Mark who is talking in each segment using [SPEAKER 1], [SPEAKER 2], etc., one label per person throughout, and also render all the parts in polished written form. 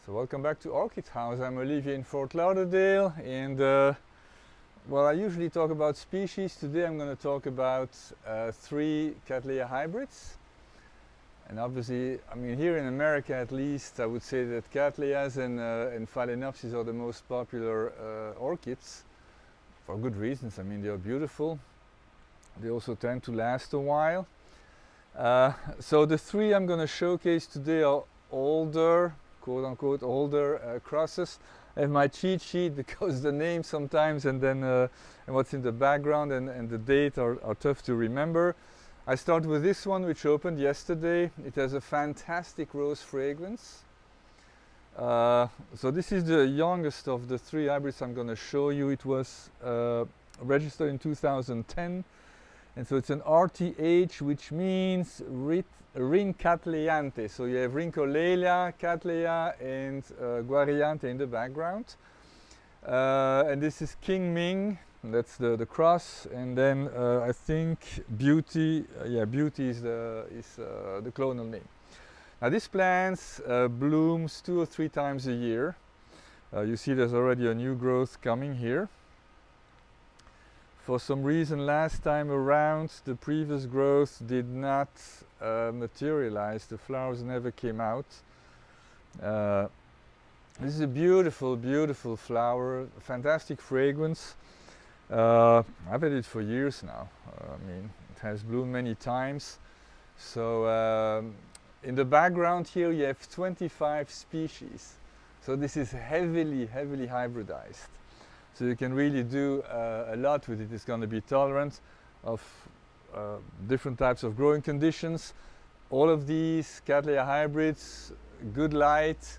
[SPEAKER 1] So welcome back to Orchid House. I'm Olivier in Fort Lauderdale, and well, I usually talk about species. Today I'm going to talk about three Cattleya hybrids. And obviously, I mean, here in America at least, I would say that Cattleyas and Phalaenopsis are the most popular orchids, for good reasons. I mean, they are beautiful. They also tend to last a while. So the three I'm going to showcase today are older, quote-unquote older crosses. I have my cheat sheet because the name sometimes and then and what's in the background and the date are tough to remember. I start with this one, which opened yesterday. It has a fantastic rose fragrance. So this is the youngest of the three hybrids I'm going to show you. It was registered in 2010. And so it's an RTH, which means Rhyncattleanthe. So you have Rhyncholaeliocattleya and Cattleanthe in the background. And this is Qing Ming, that's the cross. And then I think Beauty, Beauty is the clonal name. Now this plant blooms 2 or 3 times a year. You see there's already a new growth coming here. For some reason last time around the previous growth did not materialize, the flowers never came out. This is a beautiful, beautiful flower, fantastic fragrance. I've had it for years now. I mean, it has bloomed many times. So in the background here you have 25 species. So this is heavily, heavily hybridized. So you can really do a lot with it. It's going to be tolerant of different types of growing conditions. All of these Cattleya hybrids, good light,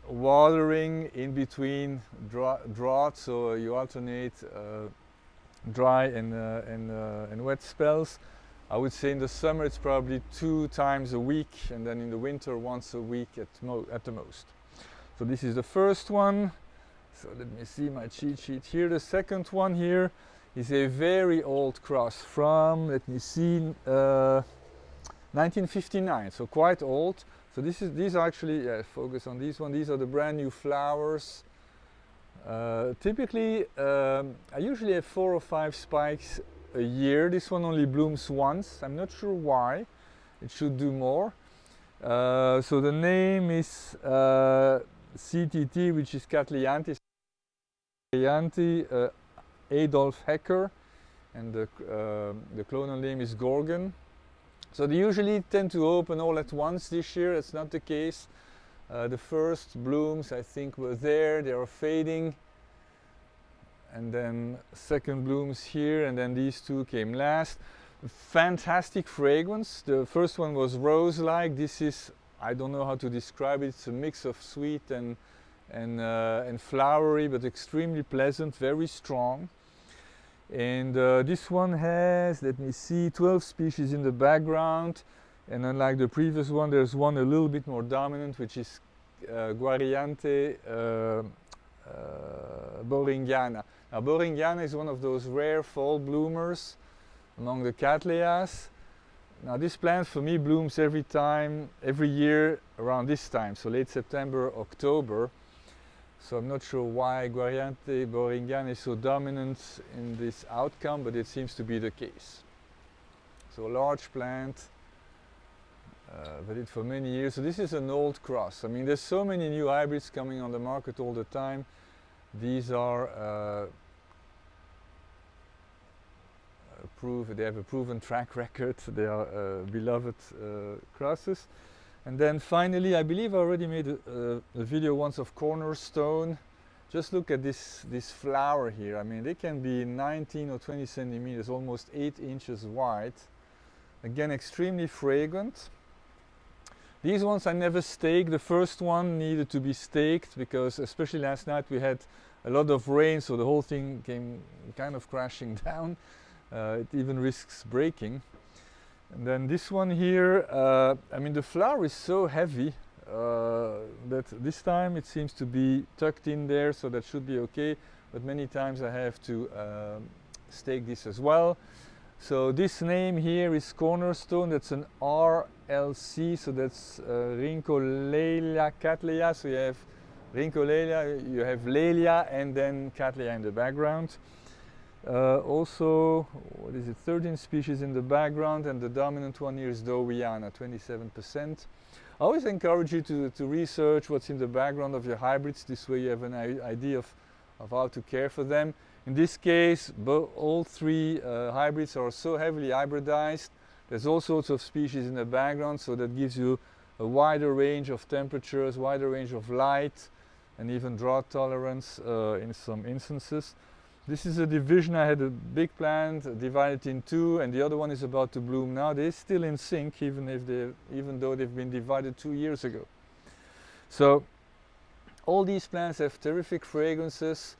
[SPEAKER 1] watering in between drought, so you alternate dry and wet spells. I would say in the summer it's probably 2 times a week, and then in the winter once a week at the most. So this is the first one. So let me see my cheat sheet here. The second one here is a very old cross from, let me see, 1959, so quite old. So these are actually, focus on this one, these are the brand new flowers. Typically, I usually have 4 or 5 spikes a year. This one only blooms once. I'm not sure why. It should do more. So the name is CTT, which is Cattleanthe. Adolph Hecker, and the clonal name is Gorgon. So they usually tend to open all at once. This year it's not the case. The first blooms I think were there, they are fading, and then second blooms here, and then these two came last. Fantastic fragrance. The first one was rose-like. This is, I don't know how to describe it, it's a mix of sweet and flowery, but extremely pleasant, very strong. And this one has, let me see, 12 species in the background, and unlike the previous one there's one a little bit more dominant, which is Cattleanthe Brillian. Now Brillian is one of those rare fall bloomers among the Cattleyas. Now this plant for me blooms every year around this time, so late September, October. So I'm not sure why Cattleanthe Brillian is so dominant in this outcome, but it seems to be the case. So a large plant, but it for many years. So this is an old cross. I mean, there's so many new hybrids coming on the market all the time. These are they have a proven track record. They are beloved crosses. And then finally, I believe I already made a video once of Cornerstone. Just look at this flower here. I mean, they can be 19 or 20 centimeters, almost 8 inches wide. Again, extremely fragrant. These ones I never stake. The first one needed to be staked because, especially last night, we had a lot of rain, so the whole thing came kind of crashing down. It even risks breaking. And then this one here, I mean, the flower is so heavy that this time it seems to be tucked in there, so that should be okay. But many times I have to stake this as well. So this name here is Cornerstone. That's an LC, so that's Rhyncholaeliocattleya. So you have Rhyncholaeliocattleya, you have Laelia, and then Cattleya in the background. Also, what is it, 13 species in the background, and the dominant one here is Burana, 27%. I always encourage you to research what's in the background of your hybrids. This way you have an idea of how to care for them. In this case, all three hybrids are so heavily hybridized. There's all sorts of species in the background, so that gives you a wider range of temperatures, wider range of light, and even drought tolerance in some instances. This is a division. I had a big plant divided in two, and the other one is about to bloom now. They're still in sync, even though they've been divided 2 years ago. So all these plants have terrific fragrances.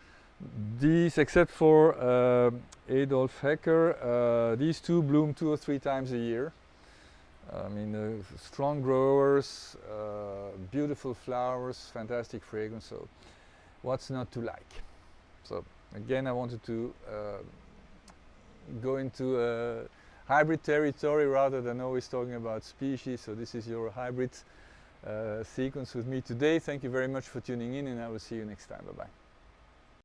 [SPEAKER 1] These, except for Adolph Hecker, these two bloom 2 or 3 times a year. I mean, strong growers, beautiful flowers, fantastic fragrance. So what's not to like? So again, I wanted to go into hybrid territory rather than always talking about species. So this is your hybrid sequence with me today. Thank you very much for tuning in, and I will see you next time. Bye-bye.